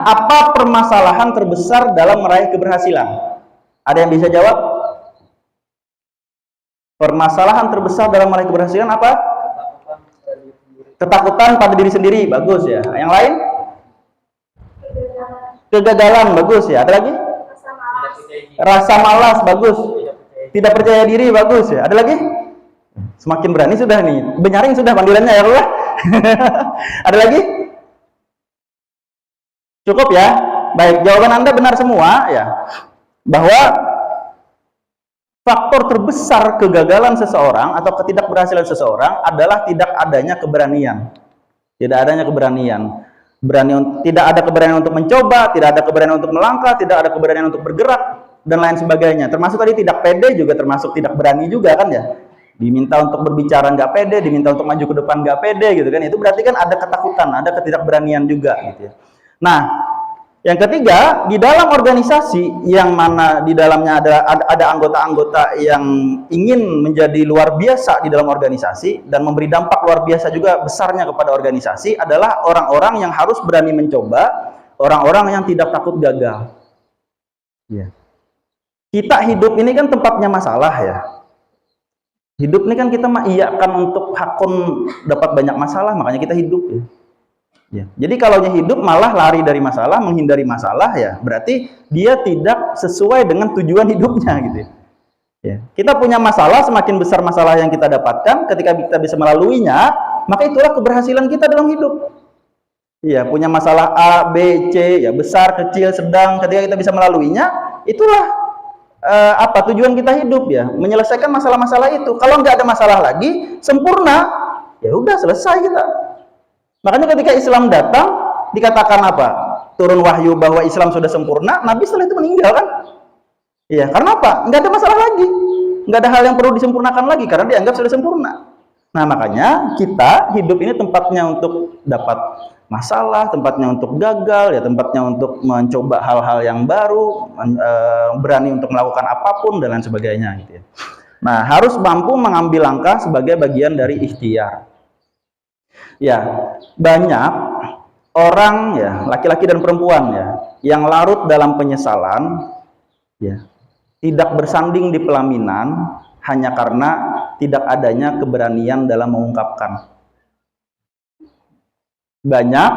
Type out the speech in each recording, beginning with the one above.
Apa permasalahan terbesar dalam meraih keberhasilan? Ada yang bisa jawab? Permasalahan terbesar dalam meraih keberhasilan apa? Ketakutan pada diri sendiri, bagus ya. Yang lain? Kegagalan, bagus ya. Ada lagi? Rasa malas, bagus. Tidak percaya diri, bagus ya. Ada lagi? Semakin berani sudah nih. Benyaring sudah panggilannya ya Allah. Ada lagi? Cukup ya? Baik, jawaban Anda benar semua ya. Bahwa faktor terbesar kegagalan seseorang atau ketidakberhasilan seseorang adalah tidak adanya keberanian. Tidak adanya keberanian. Tidak ada keberanian untuk mencoba, tidak ada keberanian untuk melangkah, tidak ada keberanian untuk bergerak, dan lain sebagainya. Termasuk tadi tidak pede juga termasuk tidak berani juga kan ya. Diminta untuk berbicara nggak pede, diminta untuk maju ke depan nggak pede gitu kan. Itu berarti kan ada ketakutan, ada ketidakberanian juga gitu ya. Nah, yang ketiga, di dalam organisasi yang mana di dalamnya ada anggota-anggota yang ingin menjadi luar biasa di dalam organisasi dan memberi dampak luar biasa juga besarnya kepada organisasi adalah orang-orang yang harus berani mencoba, orang-orang yang tidak takut gagal. Ya. Kita hidup ini kan tempatnya masalah ya. Hidup ini kan kita mengiyakan untuk hakun dapat banyak masalah, makanya kita hidup ya. Ya. Jadi kalau hidup malah lari dari masalah, menghindari masalah ya, berarti dia tidak sesuai dengan tujuan hidupnya gitu ya. Ya. Kita punya masalah, semakin besar masalah yang kita dapatkan, ketika kita bisa melaluinya, maka itulah keberhasilan kita dalam hidup. Iya, punya masalah A, B, C, ya besar, kecil, sedang, ketika kita bisa melaluinya, itulah tujuan kita hidup ya, menyelesaikan masalah-masalah itu. Kalau nggak ada masalah lagi, sempurna, ya udah selesai kita. Makanya ketika Islam datang, dikatakan apa? Turun wahyu bahwa Islam sudah sempurna, Nabi setelah itu meninggal kan? Iya, karena apa? Nggak ada masalah lagi. Nggak ada hal yang perlu disempurnakan lagi, karena dianggap sudah sempurna. Nah, makanya kita hidup ini tempatnya untuk dapat masalah, tempatnya untuk gagal, ya tempatnya untuk mencoba hal-hal yang baru, berani untuk melakukan apapun, dan lain sebagainya. Gitu ya. Nah, harus mampu mengambil langkah sebagai bagian dari ikhtiar. Ya, banyak orang ya, laki-laki dan perempuan ya, yang larut dalam penyesalan, ya, tidak bersanding di pelaminan hanya karena tidak adanya keberanian dalam mengungkapkan. Banyak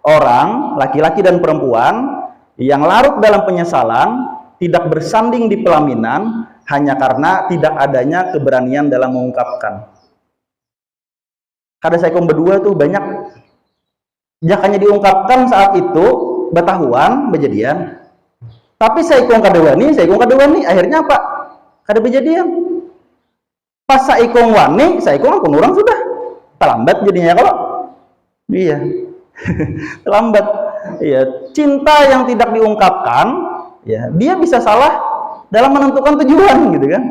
orang, laki-laki dan perempuan, yang larut dalam penyesalan, tidak bersanding di pelaminan hanya karena tidak adanya keberanian dalam mengungkapkan. Kada saikum berdua tuh banyak jakanya diungkapkan saat itu betahuan berjadian, tapi saikum kadewani akhirnya apa? Kada berjadian. Pas saikum wani saikum pun orang sudah terlambat jadinya kalau iya terlambat. Iya, cinta yang tidak diungkapkan ya dia bisa salah dalam menentukan tujuan gitu kan.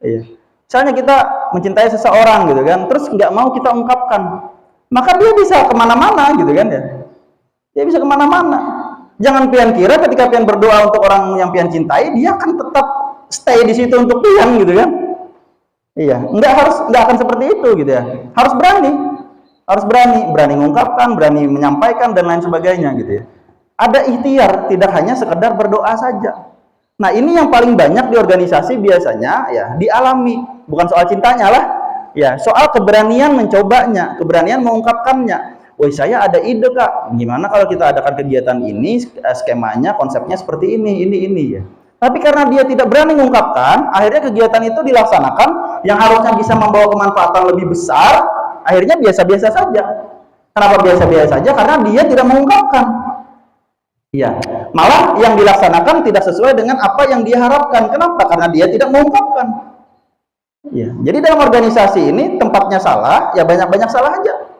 Iya. Misalnya kita mencintai seseorang gitu kan, terus nggak mau kita ungkapkan, maka dia bisa kemana-mana gitu kan ya. Dia bisa kemana-mana. Jangan pian kira ketika pian berdoa untuk orang yang pian cintai, dia akan tetap stay di situ untuk pian gitu kan. Iya, nggak akan seperti itu gitu ya. Harus berani mengungkapkan, berani menyampaikan dan lain sebagainya gitu ya. Ada ikhtiar, tidak hanya sekedar berdoa saja. Nah, ini yang paling banyak di organisasi biasanya ya dialami, bukan soal cintanya lah, ya soal keberanian mencobanya, keberanian mengungkapkannya. Woi, saya ada ide Kak, gimana kalau kita adakan kegiatan ini, skemanya, konsepnya seperti ini ya. Tapi karena dia tidak berani mengungkapkan, akhirnya kegiatan itu dilaksanakan yang harusnya bisa membawa kemanfaatan lebih besar, akhirnya biasa-biasa saja. Kenapa biasa-biasa saja? Karena dia tidak mengungkapkan. Ya, malah yang dilaksanakan tidak sesuai dengan apa yang dia harapkan. Kenapa? Karena dia tidak mengungkapkan. Ya, jadi dalam organisasi ini tempatnya salah, ya banyak-banyak salah aja.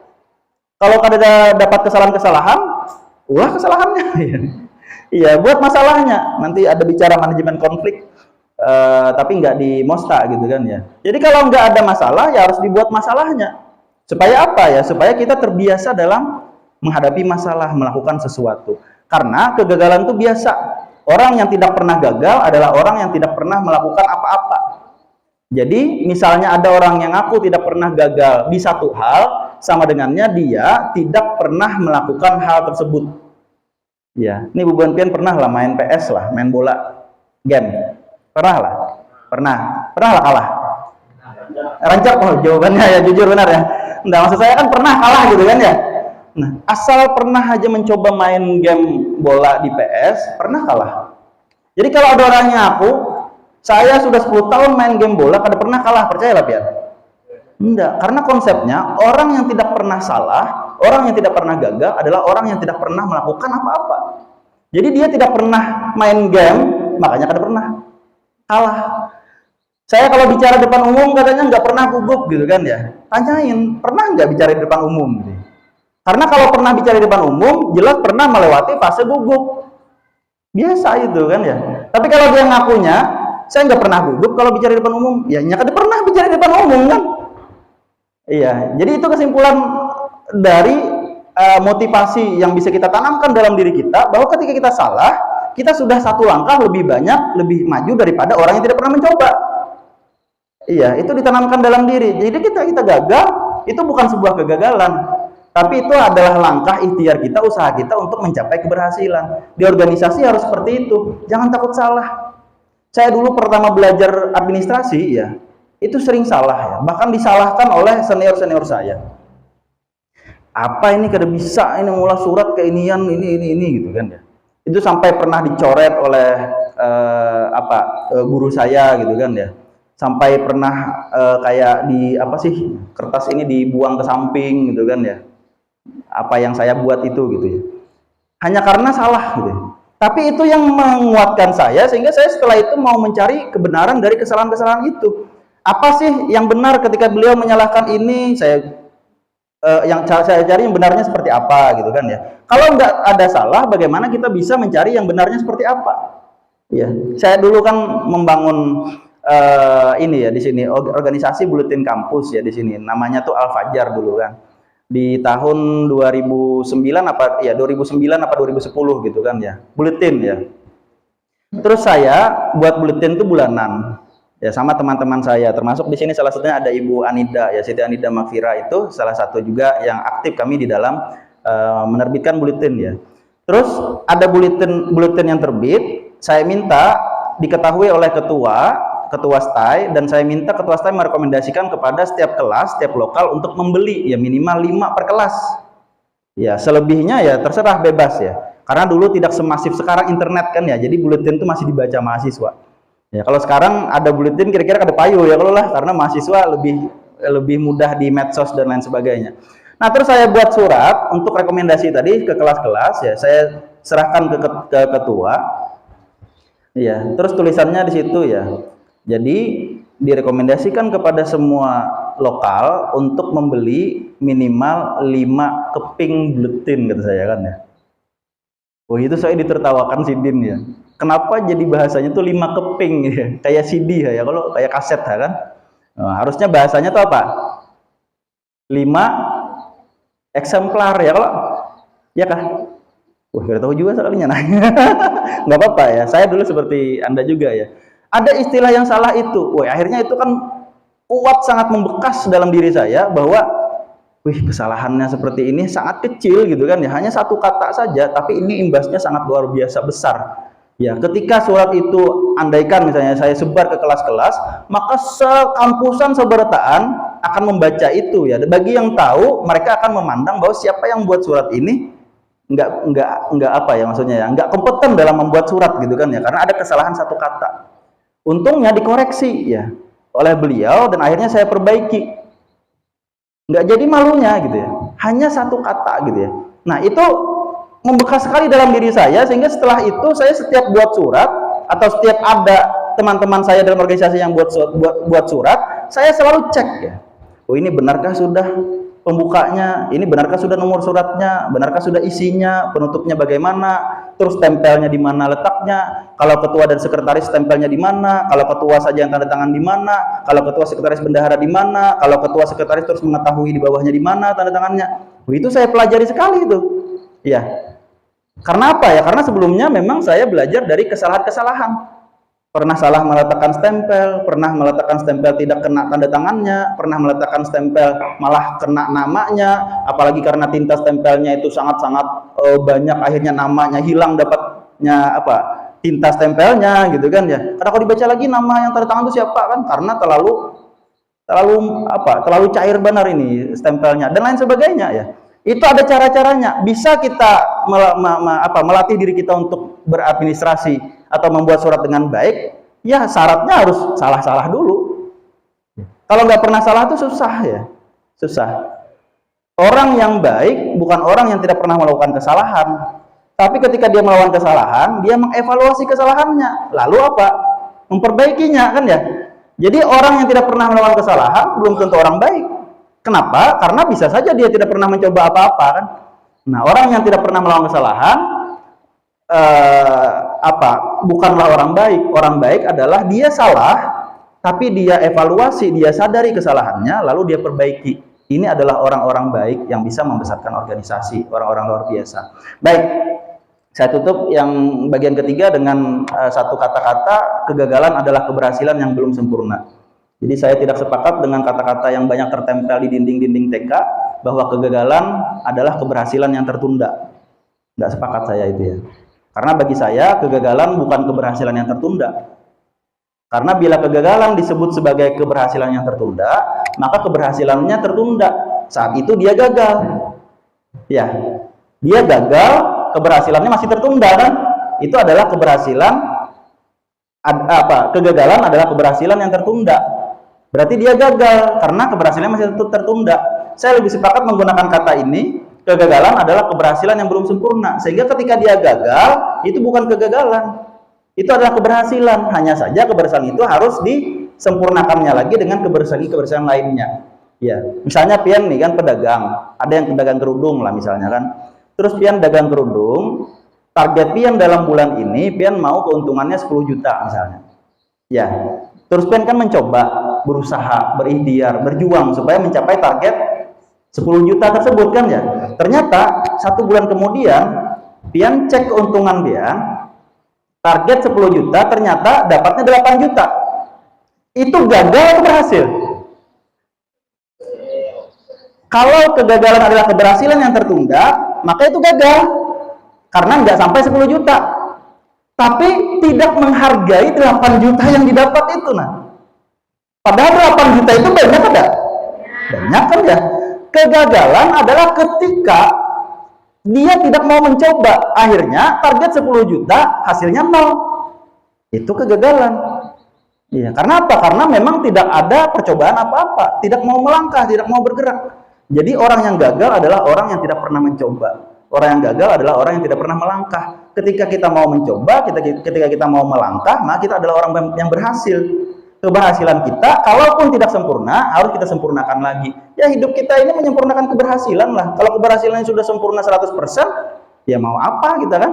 Kalau ada dapat kesalahan-kesalahan, ulah kesalahannya. Iya, buat masalahnya. Nanti ada bicara manajemen konflik, tapi nggak di Mosta gitu kan ya. Jadi kalau nggak ada masalah, ya harus dibuat masalahnya. Supaya apa ya? Supaya kita terbiasa dalam menghadapi masalah, melakukan sesuatu. Karena kegagalan itu biasa. Orang yang tidak pernah gagal adalah orang yang tidak pernah melakukan apa-apa. Jadi misalnya ada orang yang ngaku tidak pernah gagal di satu hal, sama dengannya dia tidak pernah melakukan hal tersebut. Ya, ini Bu Bonpian pernah lah main PS lah, main bola, game. Pernah lah, pernah lah kalah. Rancak, oh jawabannya ya jujur benar ya. Enggak, maksud saya kan pernah kalah gitu kan ya. Nah, asal pernah aja mencoba main game bola di PS, pernah kalah. Jadi kalau ada orangnya aku, saya sudah 10 tahun main game bola, kada pernah kalah, percayalah Pian. Enggak, karena konsepnya orang yang tidak pernah salah, orang yang tidak pernah gagal adalah orang yang tidak pernah melakukan apa-apa. Jadi dia tidak pernah main game, makanya kada pernah kalah. Saya kalau bicara depan umum katanya nggak pernah gugup gitu kan ya. Tanyain, pernah nggak bicara di depan umum? Karena kalau pernah bicara di depan umum, jelas pernah melewati fase gugup. Biasa itu kan ya. Tapi kalau dia ngakunya, saya nggak pernah gugup kalau bicara di depan umum, ya nyata pernah bicara di depan umum kan? Iya, jadi itu kesimpulan dari motivasi yang bisa kita tanamkan dalam diri kita, bahwa ketika kita salah, kita sudah satu langkah lebih banyak, lebih maju daripada orang yang tidak pernah mencoba. Iya, itu ditanamkan dalam diri. Jadi kita gagal, itu bukan sebuah kegagalan, tapi itu adalah langkah ikhtiar kita, usaha kita untuk mencapai keberhasilan. Di organisasi harus seperti itu, jangan takut salah. Saya dulu pertama belajar administrasi, ya, itu sering salah ya, bahkan disalahkan oleh senior-senior saya. Apa ini kada bisa, ini mulai surat keinian ini gitu kan ya. Itu sampai pernah dicoret oleh guru saya gitu kan ya. Sampai pernah kayak di apa sih, kertas ini dibuang ke samping gitu kan ya. Apa yang saya buat itu gitu ya. Hanya karena salah gitu. Tapi itu yang menguatkan saya, sehingga saya setelah itu mau mencari kebenaran dari kesalahan-kesalahan itu. Apa sih yang benar ketika beliau menyalahkan ini? Yang saya cari yang benarnya seperti apa gitu kan ya. Kalau nggak ada salah, bagaimana kita bisa mencari yang benarnya seperti apa? Ya, saya dulu kan membangun ini ya di sini organisasi Buletin Kampus ya di sini. Namanya tuh Al Fajar dulu kan. Di tahun 2009 apa 2010 gitu kan ya. Buletin ya. Terus saya buat buletin itu bulanan. Ya, sama teman-teman saya, termasuk di sini salah satunya ada Ibu Anida ya, Siti Anida Makfira, itu salah satu juga yang aktif kami di dalam menerbitkan buletin ya. Terus ada buletin yang terbit, saya minta diketahui oleh ketua STAI, dan saya minta ketua STAI merekomendasikan kepada setiap kelas, setiap lokal untuk membeli ya minimal 5 per kelas. Ya, selebihnya ya terserah, bebas ya. Karena dulu tidak semasif sekarang internet kan ya, jadi buletin itu masih dibaca mahasiswa. Ya, kalau sekarang ada buletin kira-kira kada payu ya kalau lah, karena mahasiswa lebih mudah di medsos dan lain sebagainya. Nah, terus saya buat surat untuk rekomendasi tadi ke kelas-kelas ya, saya serahkan ke ketua. Iya, terus tulisannya di situ ya. Jadi direkomendasikan kepada semua lokal untuk membeli minimal 5 keping buletin, kata saya kan ya. Oh, itu saya ditertawakan Sidin ya. Kenapa jadi bahasanya tuh 5 keping ya? Kayak CD ya, kalau kayak kaset ya kan. Nah, harusnya bahasanya tuh apa? 5 eksemplar ya kalau ya kah? Wah, gak tahu juga sekalinya nah. Nggak apa-apa ya, saya dulu seperti Anda juga ya. Ada istilah yang salah itu. Wah, akhirnya itu kan kuat, sangat membekas dalam diri saya bahwa wih, kesalahannya seperti ini sangat kecil gitu kan ya, hanya satu kata saja, tapi ini imbasnya sangat luar biasa besar. Ya, ketika surat itu andaikan misalnya saya sebar ke kelas-kelas, maka sekampusan sebertaan akan membaca itu ya. Bagi yang tahu, mereka akan memandang bahwa siapa yang buat surat ini nggak apa ya maksudnya ya, nggak kompeten dalam membuat surat gitu kan ya, karena ada kesalahan satu kata. Untungnya dikoreksi ya oleh beliau dan akhirnya saya perbaiki. Nggak jadi malunya gitu ya, hanya satu kata gitu ya. Nah, itu membekas sekali dalam diri saya, sehingga setelah itu saya setiap buat surat atau setiap ada teman-teman saya dalam organisasi yang buat surat, saya selalu cek ya. Oh, ini benarkah sudah pembukanya, ini benarkah sudah nomor suratnya, benarkah sudah isinya, penutupnya bagaimana, terus tempelnya di mana letaknya, kalau ketua dan sekretaris tempelnya di mana, kalau ketua saja yang tanda tangan di mana, kalau ketua sekretaris bendahara di mana, kalau ketua sekretaris terus mengetahui di bawahnya di mana tanda tangannya. Itu saya pelajari sekali itu. Ya. Karena apa ya? Karena sebelumnya memang saya belajar dari kesalahan-kesalahan. pernah salah meletakkan stempel, pernah meletakkan stempel tidak kena tanda tangannya, pernah meletakkan stempel malah kena namanya, apalagi karena tinta stempelnya itu sangat-sangat banyak, akhirnya namanya hilang, dapatnya apa, tinta stempelnya gitu kan ya. Karena kalau dibaca lagi nama yang tanda tangan itu siapa kan, karena terlalu cair benar ini stempelnya dan lain sebagainya ya. Itu ada cara-caranya. Bisa kita melatih diri kita untuk beradministrasi atau membuat surat dengan baik, ya syaratnya harus salah-salah dulu. Kalau nggak pernah salah itu susah ya, susah. Orang yang baik bukan orang yang tidak pernah melakukan kesalahan, tapi ketika dia melakukan kesalahan, dia mengevaluasi kesalahannya, lalu apa? Memperbaikinya kan ya. Jadi orang yang tidak pernah melakukan kesalahan belum tentu orang baik. Kenapa? Karena bisa saja dia tidak pernah mencoba apa-apa kan. Nah, orang yang tidak pernah melakukan kesalahan bukanlah orang baik. Orang baik adalah dia salah, tapi dia evaluasi, dia sadari kesalahannya, lalu dia perbaiki. Ini adalah orang-orang baik yang bisa membesarkan organisasi, orang-orang luar biasa. Baik, saya tutup yang bagian ketiga dengan satu kata-kata, kegagalan adalah keberhasilan yang belum sempurna. Jadi saya tidak sepakat dengan kata-kata yang banyak tertempel di dinding-dinding TK, bahwa kegagalan adalah keberhasilan yang tertunda. Tidak sepakat saya itu ya. Karena bagi saya, kegagalan bukan keberhasilan yang tertunda. Karena bila kegagalan disebut sebagai keberhasilan yang tertunda, maka keberhasilannya tertunda. Saat itu dia gagal. Ya, dia gagal, keberhasilannya masih tertunda kan? Itu adalah keberhasilan, kegagalan adalah keberhasilan yang tertunda. Berarti dia gagal, karena keberhasilannya masih tertunda. Saya lebih sepakat menggunakan kata ini, kegagalan adalah keberhasilan yang belum sempurna. Sehingga ketika dia gagal, itu bukan kegagalan. Itu adalah keberhasilan. Hanya saja keberhasilan itu harus disempurnakannya lagi dengan keberhasilan lainnya. Ya, misalnya pian nih kan pedagang, ada yang pedagang kerudung lah misalnya kan. Terus pian dagang kerudung, target pian dalam bulan ini pian mau keuntungannya 10 juta misalnya. Ya, terus pian kan mencoba, berusaha, berikhtiar, berjuang supaya mencapai target 10 juta tersebut kan ya. Ternyata 1 bulan kemudian pian cek keuntungan pian, target 10 juta ternyata dapatnya 8 juta. Itu gagal atau berhasil? Kalau kegagalan adalah keberhasilan yang tertunda, maka itu gagal. Karena nggak sampai 10 juta. Tapi tidak menghargai 8 juta yang didapat itu. Nah, padahal 8 juta itu banyak ada? Banyak kan ya? Kegagalan adalah ketika dia tidak mau mencoba, akhirnya target 10 juta hasilnya 0. Itu kegagalan. Iya, karena apa? Karena memang tidak ada percobaan apa-apa, tidak mau melangkah, tidak mau bergerak. Jadi orang yang gagal adalah orang yang tidak pernah mencoba. Orang yang gagal adalah orang yang tidak pernah melangkah. Ketika kita mau mencoba, ketika kita mau melangkah, maka kita adalah orang yang berhasil. Keberhasilan kita, kalaupun tidak sempurna, harus kita sempurnakan lagi. Ya, hidup kita ini menyempurnakan keberhasilan lah. Kalau keberhasilannya sudah sempurna 100%, ya mau apa kita kan?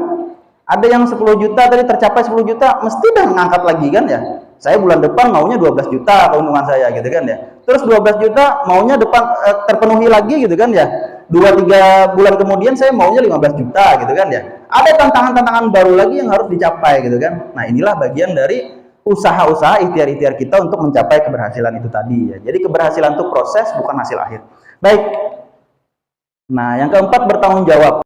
Ada yang 10 juta tadi tercapai 10 juta, mesti dah ngangkat lagi kan ya. Saya bulan depan maunya 12 juta keuntungan saya gitu kan ya. Terus 12 juta maunya depan terpenuhi lagi gitu kan ya. 2-3 bulan kemudian saya maunya 15 juta gitu kan ya. Ada tantangan-tantangan baru lagi yang harus dicapai gitu kan. Nah, inilah bagian dari usaha-usaha, ikhtiar-ikhtiar kita untuk mencapai keberhasilan itu tadi ya. Jadi keberhasilan itu proses, bukan hasil akhir. Baik. Nah, yang keempat, bertanggung jawab.